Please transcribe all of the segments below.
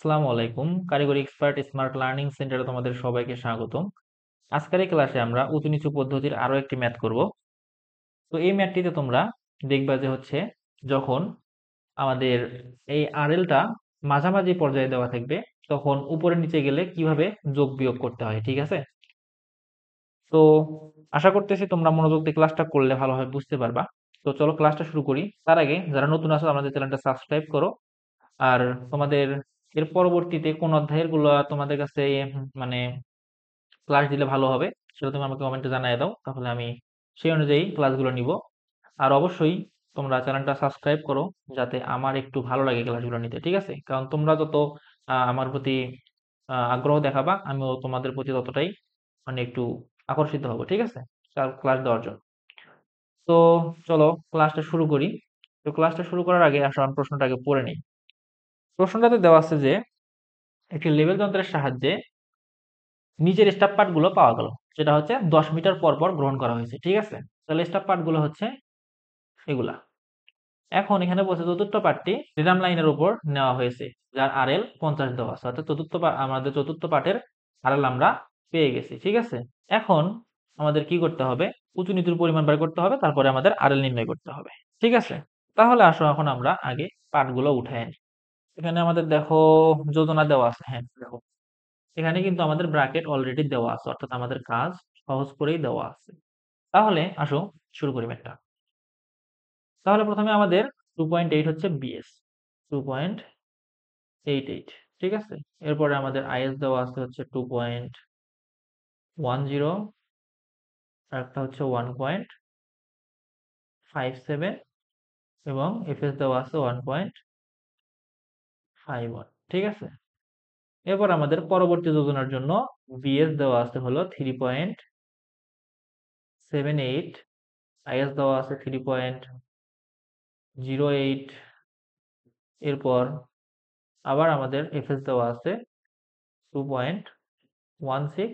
আসসালামু আলাইকুম। কারিগরি এক্সপার্ট স্মার্ট লার্নিং সেন্টারে তোমাদের সবাইকে স্বাগতম। আজকের এই ক্লাসে আমরা উঁচু নিচু পদ্ধতির আরো একটি ম্যাথ করব। তো এই ম্যাথটিতে তোমরা দেখবা যে যখন আমাদের এই আরএলটা মাঝামাঝি পর্যায়ে দেওয়া থাকবে, তখন উপরে নিচে গেলে কিভাবে যোগ বিয়োগ করতে হয়, ঠিক আছে? তো আশা করতেছি তোমরা মনোযোগ দিয়ে ক্লাসটা করলে ভালোভাবে বুঝতে পারবা। তো চলো ক্লাসটা শুরু করি। তার আগে যারা নতুন আছো আমাদের চ্যানেলটা সাবস্ক্রাইব করো। আর তোমাদের এর পরবর্তীতে কোন অধ্যায়ের গুলো তোমাদের কাছে মানে ক্লাস দিলে ভালো হবে সেটা তুমি আমাকে কমেন্টে জানিয়ে দাও, তাহলে আমি সেই অনুযায়ী ক্লাসগুলো নিব। আর অবশ্যই তোমরা চ্যানেলটা সাবস্ক্রাইব করো, যাতে আমার একটু ভালো লাগে ক্লাসগুলো নিতে, ঠিক আছে? কারণ তোমরা যত আমার প্রতি আগ্রহ দেখাবা, আমিও তোমাদের প্রতি ততটাই একটু আকর্ষিত হব, ঠিক আছে, ক্লাস দেওয়ার জন্য। তো চলো ক্লাসটা শুরু করি। তো ক্লাসটা শুরু করার আগে আসলে আমি প্রশ্নটা আগে পড়ে নিই। প্রশ্নটাতে দেওয়া আছে যে একটি লেভেল যন্ত্রের সাহায্যে নিচের স্টাফ পার্ট গুলো পাওয়া গেল, যেটা 10 মিটার পর পর গ্রহণ করা হয়েছে, ঠিক আছে? তাহলে স্টাফ পার্ট গুলো এগুলা। এখন এখানে বলছে চতুর্থ পার্টটি রিদাম লাইনের উপর নেওয়া হয়েছে, যার আরএল 50 দেওয়া আছে, অর্থাৎ আমাদের চতুর্থ পার্টের আরএল আমরা পেয়ে গেছি, ঠিক আছে? এখন আমাদের কি করতে হবে? উঁচু নিচুর পরিমাণ বের করতে হবে, তারপরে আমাদের আরএল নির্ণয় করতে হবে, ঠিক আছে? তাহলে আসো এখন আমরা আগে পার্ট গুলো উঠাই আনি। এখানে আমাদের দেখো যোজনা দেওয়া আছে, হ্যাঁ দেখো এখানে কিন্তু আমাদের ব্র্যাকেট অলরেডি দেওয়া আছে, অর্থাৎ আমাদের কাজ সহজ করেই দেওয়া আছে। তাহলে আসো শুরু করি ম্যাথটা। তাহলে প্রথমে আমাদের 2.8 হচ্ছে বিএস, 2.88, ঠিক আছে? এরপরে আমাদের আইএস দেওয়া আছে 2.10, আর একটা 1.57, এবং এফএস দেওয়া আছে 1.51, ঠিক আছে? এরপর আমাদের পরবর্তী যোজনার জন্য বিএস দেওয়া আছে 3.78, আইএস দেওয়া আছে 3.08, এরপর আবার আমাদের এফএস দেওয়া আছে 2.16,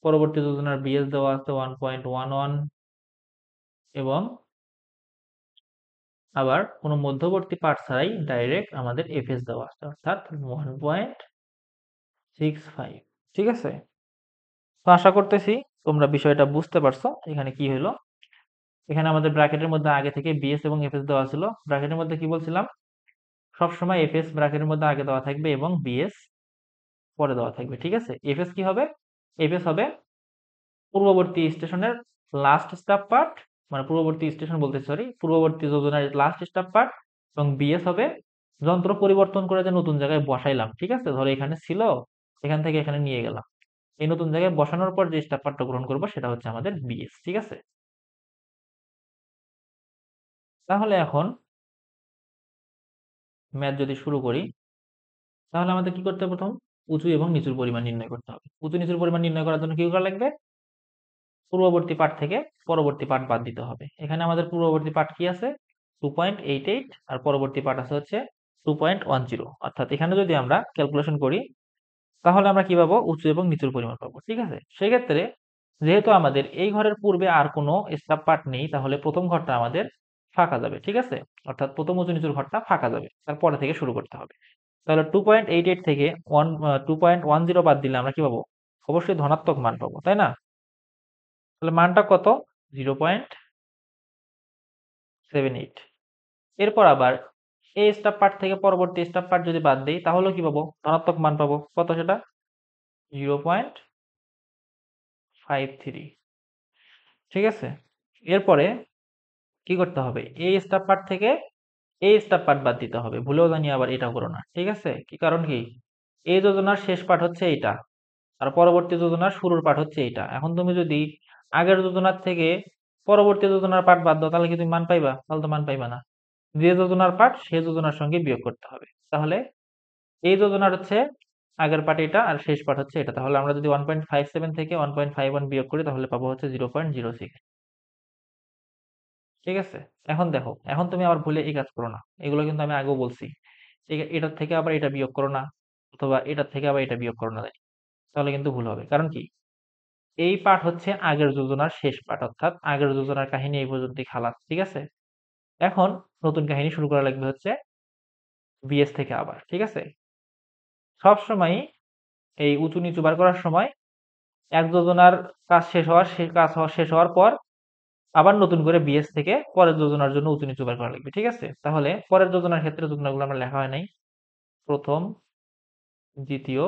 পরবর্তী যোজনার বিএস দেওয়া আছে 1.11, এবং আবার কোনো মধ্যবর্তী পার্ট ছাড়াই ডাইরেক্ট আমাদের এফএস দেওয়া আছে, অর্থাৎ 1.65, ঠিক আছে? তো আশা করতেছি তোমরা বিষয়টা বুঝতে পারছো। এখানে কি হলো, এখানে আমাদের ব্র্যাকেটের মধ্যে আগে থেকে বিএস এবং এফএস দেওয়া ছিল। ব্র্যাকেটের মধ্যে কি বলছিলাম, সবসময় এফএস ব্র্যাকেটের মধ্যে আগে দেওয়া থাকবে এবং বিএস পরে দেওয়া থাকবে, ঠিক আছে? এফএস কি হবে? এফএস হবে পূর্ববর্তী স্টেশনের লাস্ট স্টপ পার্ট, মানে পূর্ববর্তী স্টেশন বলতে সরি, পূর্ববর্তী যোজনার লাস্ট স্টপ পার্ট। এবং বিএস হবে যন্ত্র পরিবর্তন করে যে নতুন জায়গায় বসাইলাম, ঠিক আছে? ধরো এখানে ছিল, এখান থেকে এখানে নিয়ে গেলাম, এই নতুন জায়গায় বসানোর পর যে স্টপ পার্টটা গ্রহণ করবো সেটা হচ্ছে আমাদের বিএস, ঠিক আছে? তাহলে এখন ম্যাথ যদি শুরু করি, তাহলে আমাদের কি করতে হবে? প্রথম উঁচু এবং নিচুর পরিমাণ নির্ণয় করতে হবে। উঁচু নিচুর পরিমাণ নির্ণয় করার জন্য কি করা লাগবে? পূর্ববর্তী পাঠ থেকে পরবর্তী পাঠ বাদ দিতে হবে। এখানে আমাদের পূর্ববর্তী পাঠ কি আছে? 2.88, আর পরবর্তী পাঠ আছে 2.10, অর্থাৎ এখানে যদি আমরা ক্যালকুলেশন করি, তাহলে আমরা কি পাবো? উঁচু এবং নিচুর পরিমাণ পাবো, ঠিক আছে? সেক্ষেত্রে যেহেতু আমাদের এই ঘরের পূর্বে আর কোনো স্টাফ পার্ট নেই, তাহলে প্রথম ঘরটা আমাদের ফাঁকা যাবে, ঠিক আছে? অর্থাৎ প্রথম উঁচু নিচুর ঘরটা ফাঁকা যাবে, তারপরে থেকে শুরু করতে হবে। তাহলে 2.88 থেকে 2.10 বাদ দিলে আমরা কি পাবো? অবশ্যই ধনাত্মক মান পাবো, তাই না? তাহলে মানটা কত? 0.78। এরপর আবার এই স্টাফ পার্ট থেকে পরবর্তী স্টাফ পার্ট যদি বাদ দেই, তাহলে কি পাবো? ধনাত্মক মান পাবো। কত সেটা? 0.53, ঠিক আছে? এরপরে কি করতে হবে? এই স্টাফ পার্ট থেকে এই স্টাফ পার্ট বাদ দিতে হবে। ভুলেও জানি আবার এটা করো না, ঠিক আছে? কি কারণ কি? এই যোজনার শেষ পার্ট হচ্ছে এইটা, আর পরবর্তী যোজনার শুরুর পার্ট হচ্ছে এইটা। এখন তুমি যদি আগের যোজনার থেকে পরবর্তী যোজনার পার্ট বাদ দাও, তাহলে কি তুমি মান পাইবা? তাহলে তো মান পাইবা না। যে যোজনার পার্ট সে যোজনার সঙ্গে বিয়োগ করতে হবে। তাহলে এই যোজনার আগের পার্ট এটা, আর শেষ পার্ট হচ্ছে এটা। তাহলে আমরা যদি 1.57 থেকে 1.51 বিয়োগ করি, তাহলে পাবো 0.06, ঠিক আছে? এখন দেখো, এখন তুমি আবার ভুলে এই কাজ করো না। এগুলো কিন্তু আমি আগেও বলছি। এটার থেকে আবার এটা বিয়োগ করো না, অথবা এটার থেকে আবার এটা বিয়োগ করো না, তাহলে কিন্তু ভুল হবে। কারণ কি? এই পার্ট হচ্ছে আগের যোজনার শেষ পার্ট, অর্থাৎ আগের যোজনার কাহিনী এই পর্যন্তই খালাস, ঠিক আছে? এখন নতুন কাহিনী শুরু করা লাগবে বিএস থেকে আবার, ঠিক আছে? সবসময় এই উঁচু নিচু বার করার সময় এক যোজনার কাজ শেষ হওয়ার পর আবার নতুন করে বিএস থেকে পরের যোজনার জন্য উঁচু নিচু বার করা লাগবে। ঠিক আছে, তাহলে পরের যোজনার ক্ষেত্রে যোজনাগুলো আমরা লেখা হয় নাই, প্রথম, দ্বিতীয়,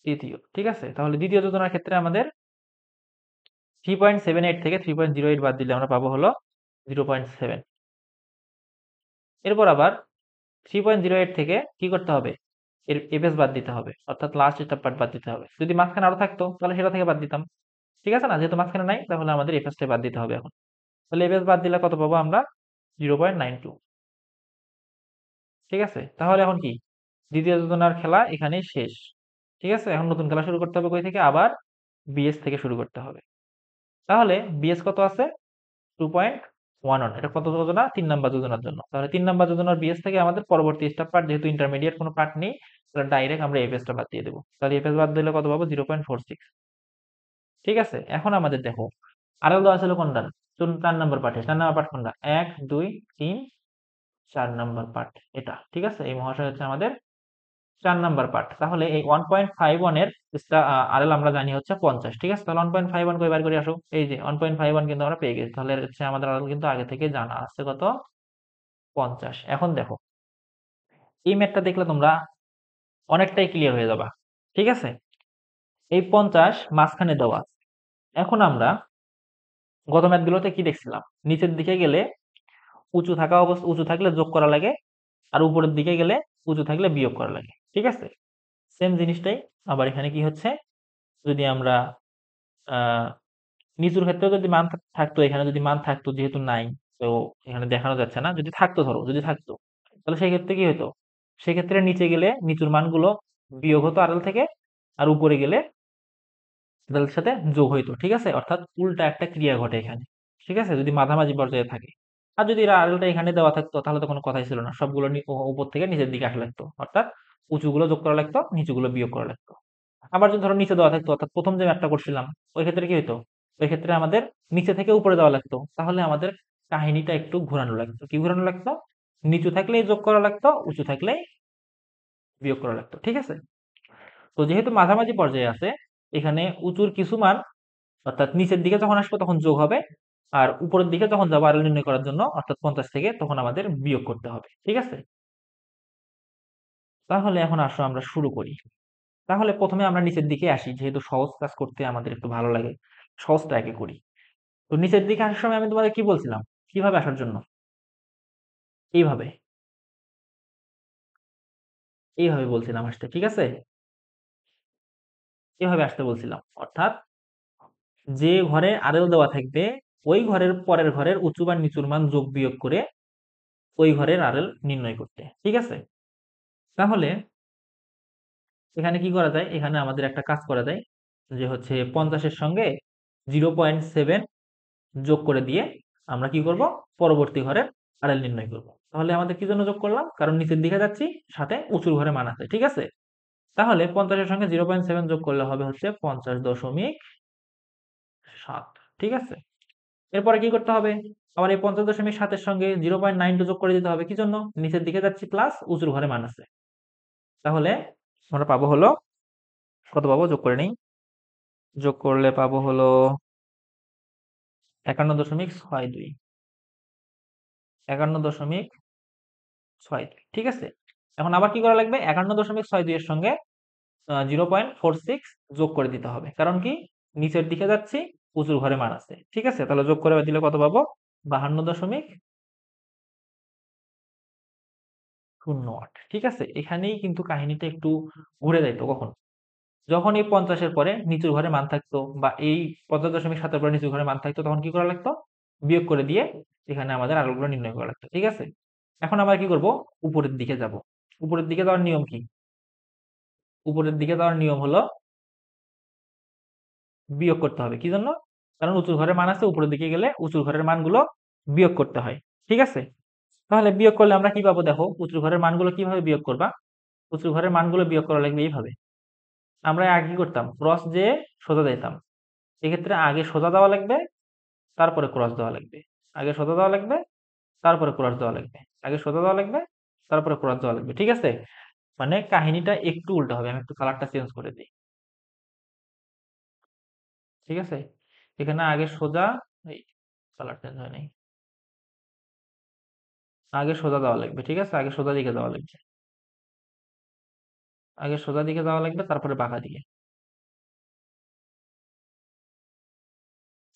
তৃতীয়। ঠিক আছে, তাহলে দ্বিতীয় যোজনার ক্ষেত্রে আমাদের 3.78 থেকে 3.08 বাদ দিলে আমরা পাবো হলো 0.7। এরপর আবার 3.08 থেকে কি করতে হবে, এর এফএস বাদ দিতে হবে, অর্থাৎ লাস্ট এটা পার্ট বাদ দিতে হবে। যদি মাঝখানে আরো থাকতো তাহলে সেটা থেকে বাদ দিতাম। ঠিক আছে না, যেহেতু মাঝখানে নাই তাহলে আমাদের এফএসটা বাদ দিতে হবে এখন। তাহলে এফএস বাদ দিলে কত পাবো আমরা, 0.92। ঠিক আছে, তাহলে এখন কি, দ্বিতীয় যোজনার খেলা এখানেই শেষ। ঠিক আছে, এখন নতুন খেলা শুরু করতে হবে কই থেকে, আবার বিএস থেকে শুরু করতে হবে। তাহলে বিএস কত আছে, 2.11। এটা কত যোজনা, 3 নাম্বার যোজনার জন্য। তাহলে 3 নাম্বার যোজনার বিএস থেকে আমাদের পরবর্তী স্টেপ পার্ট, যেহেতু ইন্টারমিডিয়েট কোনো পার্ট নেই, তাহলে ডাইরেক্ট আমরা এফএসটা বাদ দিয়ে দেবো। তাহলে এফএস বাদ দিলে কত পাবো, 0.46। ঠিক আছে, এখন আমাদের দেখো আরো দেওয়া ছিল কোনটা, 4 নাম্বার পার্টে। 4 নাম্বার পার্ট কোনটা, 1 2 3 4 নাম্বার পার্ট এটা। ঠিক আছে, এই মহাশয় হচ্ছে আমাদের 4 নাম্বার পার্ট। তাহলে এই 1.51 এর আরএল আমরা জানি হচ্ছে 50। ঠিক আছে, তাহলে 1.51 করে বার করে আসো। এই যে 1.51 কিন্তু আমরা পেয়ে গেছি, তাহলে হচ্ছে আমাদের আরএল কিন্তু আগে থেকে জানা আছে কত, 50। এখন দেখো এই ম্যাথটা দেখলে তোমরা অনেকটাই ক্লিয়ার হয়ে যাবা। ঠিক আছে, এই 50 মাঝখানে দেওয়া। এখন আমরা গত ম্যাথগুলোতে কি দেখছিলাম, নিচের দিকে গেলে উঁচু থাকলে যোগ করা লাগে, আর উপরের দিকে গেলে উঁচু থাকলে বিয়োগ করা লাগে। ঠিক আছে, সেম জিনিসটাই আবার এখানে কি হচ্ছে, যদি আমরা আহ নিচুর ক্ষেত্রেও যদি মান থাকতো, এখানে যদি মান থাকতো, যেহেতু নাই তো এখানে দেখানো যাচ্ছে না, যদি থাকতো, ধরো যদি থাকতো, তাহলে সেই ক্ষেত্রে কি হতো, সেক্ষেত্রে নিচে গেলে নিচুর মানগুলো বিয়োগ হতো আড়াল থেকে, আর উপরে গেলে তাদের সাথে যোগ হইতো। ঠিক আছে, অর্থাৎ উল্টা একটা ক্রিয়া ঘটে এখানে। ঠিক আছে, যদি মাঝামাঝি পর্যায়ে থাকে। আর যদি আড়ালটা এখানে দেওয়া থাকতো তাহলে তো কোনো কথাই ছিল না, সবগুলো উপর থেকে নিচের দিকে আসা লাগতো, অর্থাৎ উঁচুগুলো যোগ করা লাগতো, নিচুগুলো বিয়োগ করা লাগতো। আবার যদি ধরো নিচে দেওয়া থাকতো, অর্থাৎ প্রথম যে ম্যাপটা করছিলাম, ওই ক্ষেত্রে কি হতো, ওই ক্ষেত্রে আমাদের নিচে থেকে উপরে দেওয়া লাগতো, তাহলে আমাদের কাহিনীটা একটু ঘোরানো লাগতো। কি ঘোরানো লাগতো, নিচু থাকলেই যোগ করা লাগতো, উঁচু থাকলেই বিয়োগ করা লাগতো। ঠিক আছে, তো যেহেতু মাঝামাঝি পর্যায়ে আছে, এখানে উঁচুর কিছু মান, অর্থাৎ নিচের দিকে যখন আসবো তখন যোগ হবে, আর উপরের দিকে যখন যাবো আরএল নির্ণয় করার জন্য, অর্থাৎ 50 থেকে, তখন আমাদের বিয়োগ করতে হবে। ঠিক আছে, তাহলে এখন আসো আমরা শুরু করি। তাহলে প্রথমে আমরা নিচের দিকে আসি, যেহেতু সহজ কাজ করতে আমাদের একটু ভালো লাগে, সহজটা আগে করি। তো নিচের দিকে আসার সময় আমি তোমাদের কি বলছিলাম, কিভাবে আসার জন্য, এইভাবে, এইভাবে বলছিলাম আসতে। ঠিক আছে, এভাবে আসতে বলছিলাম, অর্থাৎ যে ঘরে আরএল দেওয়া থাকবে, ওই ঘরের পরের ঘরের উঁচু বা নিচুর মান যোগ বিয়োগ করে ওই ঘরের আরএল নির্ণয় করতে। ঠিক আছে, তাহলে এখানে কি করা যায়, এখানে আমাদের একটা কাজ করা যায়, যে হচ্ছে 50-এর সঙ্গে 0.7 যোগ করে দিয়ে আমরা কি করব, পরবর্তী ঘরের আরএল নির্ণয় করব। তাহলে আমাদের কি জন্য যোগ করলাম, কারণ নিচের দিকে যাচ্ছি, সাথে উঁচুর ঘরে মান আছে। ঠিক আছে, তাহলে 50-এর সঙ্গে 0.7 যোগ করলে হবে হচ্ছে 50.7। ঠিক আছে, এরপরে কি করতে হবে, আবার এই 50.7-এর সঙ্গে 0.92 যোগ করে দিতে হবে। কি জন্য, নিচের দিকে যাচ্ছি প্লাস উঁচুর ঘরে মান আছে। তাহলে আমরা পাবো হলো, কত পাবো, যোগ করে নেই, যোগ করলে পাবো হলো 51.62, 51.62। ঠিক আছে, এখন আবার কি করা লাগবে, 51.62 এর সঙ্গে 0.46 যোগ করে দিতে হবে। কারণ কি, নিচের দিকে যাচ্ছি, উঁচুর ঘরে মান আছে। ঠিক আছে, তাহলে যোগ করে দিলে কত পাবো, 52.08। ঠিক আছে, এখানেই কিন্তু কাহিনীটা একটু ঘুরে যাইতো। কখন, যখন এই 50-এর পরে নিচুর ঘরে মান থাকতো, বা এই 50.7-এর পরে নিচুর ঘরে মান থাকতো, তখন কি করা লাগতো, বিয়োগ করে দিয়ে এখানে আমাদের আলোগুলো নির্ণয় করা লাগতো। ঠিক আছে, এখন আমরা কি করব, উপরের দিকে যাব। উপরের দিকে যাওয়ার নিয়ম কি, উপরের দিকে যাওয়ার নিয়ম হলো বিয়োগ করতে হবে। কি জন্য, কারণ উঁচুর ঘরের মান আছে, উপরের দিকে গেলে উঁচুর ঘরের মানগুলো বিয়োগ করতে হয়। ঠিক আছে, তাহলে বিয়োগ করলে আমরা কি পাবো, দেখো উঁচুর ঘরের মানগুলো কিভাবে বিয়োগ করবা, উঁচুর ঘরের মানগুলো বিয়োগ করা লাগবে এইভাবে। আমরা আগে কি করতাম, ক্রস দিয়ে সোজা দিতাম। এক্ষেত্রে আগে সোজা দেওয়া লাগবে, তারপরে ক্রস দেওয়া লাগবে। আগে সোজা দেওয়া লাগবে, তারপরে ক্রস দেওয়া লাগবে। আগে সোজা দেওয়া লাগবে, তারপরে ক্রস দেওয়া লাগবে। ঠিক আছে, মানে কাহিনীটা একটু উল্টো হবে। আমি একটু কালারটা চেঞ্জ করে দিই। ঠিক আছে, এখানে আগে সোজা, এই কালার চেঞ্জ হয় নাই, আগে সোজা দেওয়া লাগবে। ঠিক আছে, আগে সোজা দিকে দেওয়া লাগবে, আগে সোজা দিকে দেওয়া লাগবে, তারপরে বাঁকা দিকে,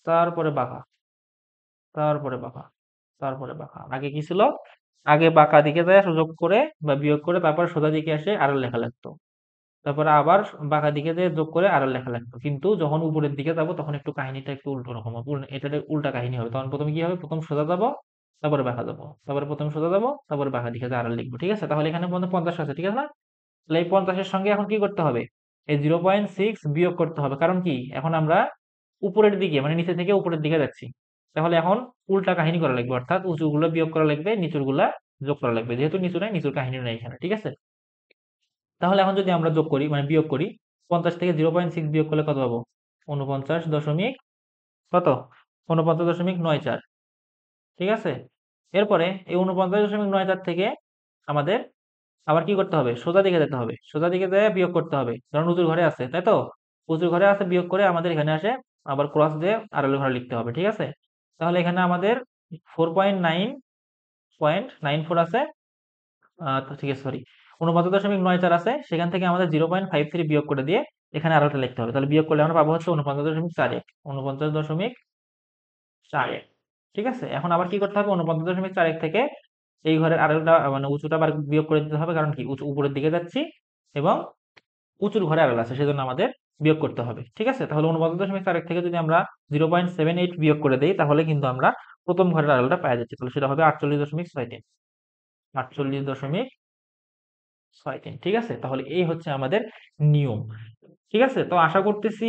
তারপরে বাঁকা, তারপরে বাঁকা, তারপরে বাঁকা। আগে কি ছিল? আগে বাঁকা দিকে যায় যোগ করে বা বিয়োগ করে, তারপর সোজা দিকে এসে আরো লেখা লাগতো, তারপরে আবার বাঁকা দিকে যেয়ে যোগ করে আরো লেখা লাগতো। কিন্তু যখন উপরের দিকে যাবো তখন একটু কাহিনীটা একটু উল্টো রকম হবে, এটা উল্টা কাহিনী হবে। তখন প্রথমে কি হবে? প্রথম সোজা যাবো, তারপরে বাঁকা যাবো, তারপরে প্রথম সোজা যাবো, তারপরে বাঁকা দিকে আরো লিখবো। ঠিক আছে, তাহলে এখানে পর্যন্ত 50 আছে। ঠিক আছে না? তাহলে এই 50-এর সঙ্গে এখন কি করতে হবে? এই 0.6 বিয়োগ করতে হবে। কারণ কি? এখন আমরা উপরের দিকে মানে নিচে থেকে উপরের দিকে যাচ্ছি। তাহলে এখন উল্টা কাহিনী করা লাগবে, অর্থাৎ উঁচুগুলো বিয়োগ করা লাগবে, নিচুরগুলা যোগ করা লাগবে। যেহেতু নিচু নাই, নিচুর কাহিনী নাই এখানে। ঠিক আছে, তাহলে এখন যদি আমরা যোগ করি মানে বিয়োগ করি, 50 থেকে 0.6 বিয়োগ করলে কত পাবো? 49 দশমিক কত? 49.94। ঠিক আছে, এরপরে এই 49.94 থেকে আমাদের আবার কি করতে হবে? সোজা দিকে যেতে হবে, সোজা দিকে যেয়ে বিয়োগ করতে হবে, কারণ উঁচুর ঘরে আছে, তাই তো? উঁচুর ঘরে আছে, বিয়োগ করে আমাদের এখানে আসে আবার ক্রস দিয়ে আড়ালের ঘরে লিখতে হবে। ঠিক আছে, তাহলে এখানে আমাদের 4.9.94 আছে। তো ঠিক আছে, সরি, 49.94 আছে, সেখান থেকে আমাদের 0.53 বিয়োগ করে দিয়ে এখানে আরোটা লিখতে হবে। তাহলে বিয়োগ করলে আমরা পাবো হচ্ছে 49.41, 49.41। ঠিক আছে, এখন আবার কি করতে হবে? 49.41 থেকে এই ঘরের আড়ালটা মানে উঁচুটা আবার বিয়োগ করে দিতে হবে, কারণ কি উঁচু উপরের দিকে যাচ্ছি এবং উঁচুর ঘরে আড়াল আছে, সেজন্য আমাদের বিয়োগ করতে হবে। ঠিক আছে, তাহলে 49.41 থেকে যদি আমরা 0.78 বিয়োগ করে দেই, তাহলে কিন্তু আমরা প্রথম ঘরের আড়ালটা পাওয়া যাচ্ছে। তাহলে সেটা হবে 48.63, 48.63। ঠিক আছে, তাহলে এই হচ্ছে আমাদের নিয়ম। ঠিক আছে, তো আশা করতেছি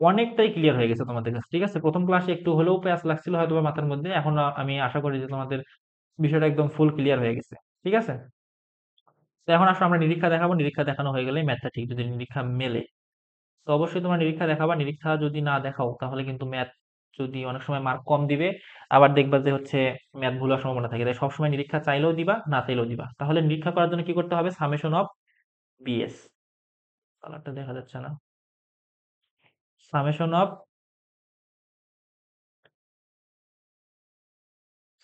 অনেকটাই ক্লিয়ার হয়ে গেছে তোমাদের কাছে। ঠিক আছে, প্রথম ক্লাসে একটু হলেও প্যাচ লাগছিল হয়তো বা মাথার মধ্যে, এখন আমি আশা করি যে তোমাদের বিষয়টা একদম ফুল ক্লিয়ার হয়ে গেছে। ঠিক আছে, তো এখন আসলে আমরা নিরীক্ষা দেখাবো। নিরীক্ষা দেখানো হয়ে গেলে ম্যাথটা ঠিক যদি নিরীক্ষা মেলে, তো অবশ্যই তোমরা নিরীক্ষা দেখাবা। নিরীক্ষা যদি না দেখাও তাহলে কিন্তু ম্যাথ যদি অনেক সময় মার্ক কম দিবে, আবার দেখবা যে হচ্ছে ম্যাথ ভুল হওয়ার সম্ভাবনা থাকে। তাই সবসময় নিরীক্ষা চাইলেও দিবা, না চাইলেও দিবা। তাহলে নিরীক্ষা করার জন্য কি করতে হবে? সামেশন অফ বিএস, কালারটা দেখা যাচ্ছে না, summation of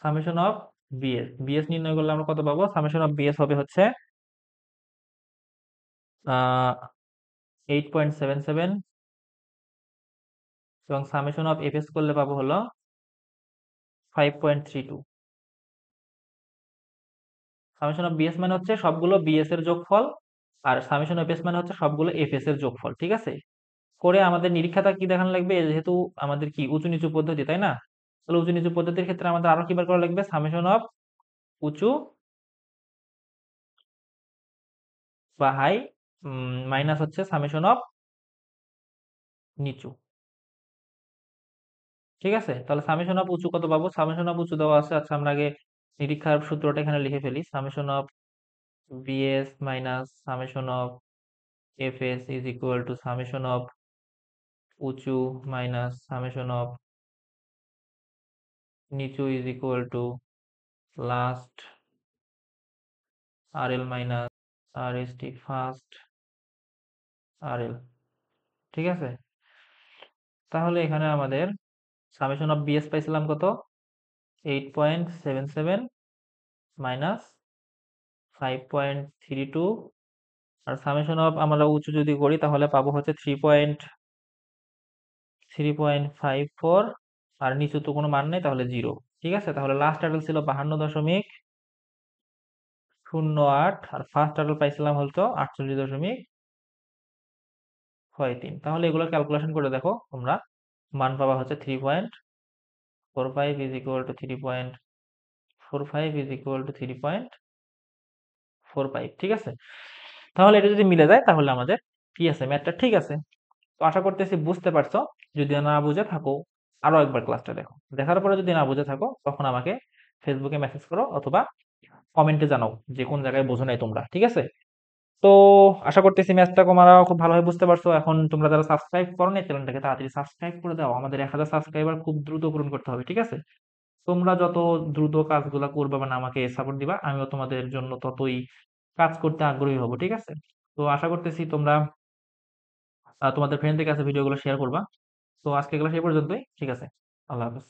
summation of BS, BS নির্ণয় করলে আমরা কত পাবো? সামেশন অফ বিএস হবে হচ্ছে 8.77, এবং সামেশন অফ এফএস করলে পাবো হলো 5.32। সামেশন অফ বিএস মানে হচ্ছে সবগুলো বিএস এর যোগফল, আর সামেশন অফ এফএস মানে হচ্ছে সবগুলো এফএস এর যোগফল। ঠিক আছে, করে আমাদের নিরীক্ষাটা কি দেখানো লাগবে? যেহেতু আমাদের কি উঁচু নিচু পদ্ধতি, তাই না? তাহলে উঁচু নিচু পদ্ধতির ক্ষেত্রে আমাদের আরো কি বার করা লাগবে? সামেশন অফ উঁচু বা হাই মাইনাস হচ্ছে সামেশন অফ নিচু। ঠিক আছে, তাহলে সামেশন অফ উঁচু কত পাবো? সামেশন অফ উঁচু দেওয়া আছে। আচ্ছা, আমরা আগে নিরীক্ষার সূত্রটা এখানে লিখে ফেলি। Summation of BS minus summation of FS is equal to summation of উঁচু মাইনাস সামেশন অফ নিচু is equal to last RL minus RST first RL. ঠিক আছে, তাহলে এখানে আমাদের সামেশন অফ বিএস পাইছিলাম কত? 8.77 মাইনাস 5.32, আর সামেশন অফ আমরা উঁচু যদি করি তাহলে পাবো হচ্ছে 3.54, আর নিচু তো কোনো মান নেই, তাহলে 0। ঠিক আছে, তাহলে লাস্ট টার্টল ছিল 52.08, আর ফার্স্ট টার্টল পাইছিলাম হলো 48.63। তাহলে এগুলো ক্যালকুলেশন করে দেখো তোমরা, মান পাবা হচ্ছে 3.45 is equal to 3.45 is equal to 3.45। ঠিক আছে, তাহলে এটা যদি মিলে যায় তাহলে আমাদের কি আছে? ম্যাথটা ঠিক আছে। তো আশা করতেছি বুঝতে পারছো। যদি না বুঝে থাকো আরো একবার ক্লাসটা দেখো, দেখার পরে যদি না বুঝে থাকো তখন আমাকে ফেসবুকে মেসেজ করো অথবা কমেন্টে জানাও যে কোন জায়গায় বোঝো নাই তোমরা। ঠিক আছে, তো আশা করতেছি ম্যাথটা তোমরা খুব ভালোভাবে বুঝতে পারছো। এখন তোমরা যারা সাবস্ক্রাইব করো না চ্যানেলটাকে তাড়াতাড়ি সাবস্ক্রাইব করে দাও, আমাদের 1000 সাবস্ক্রাইবার খুব দ্রুত পূরণ করতে হবে। ঠিক আছে, তোমরা যত দ্রুত কাজগুলো করবে মানে আমাকে সাপোর্ট দিবা, আমিও তোমাদের জন্য ততই কাজ করতে আগ্রহী হব। ঠিক আছে? তো আশা করতেছি তোমরা তোমাদের ফ্রেন্ডদের কাছে ভিডিওগুলো শেয়ার করবা। তো আজকের ক্লাস এই পর্যন্তই। ঠিক আছে? আল্লাহ হাফেজ।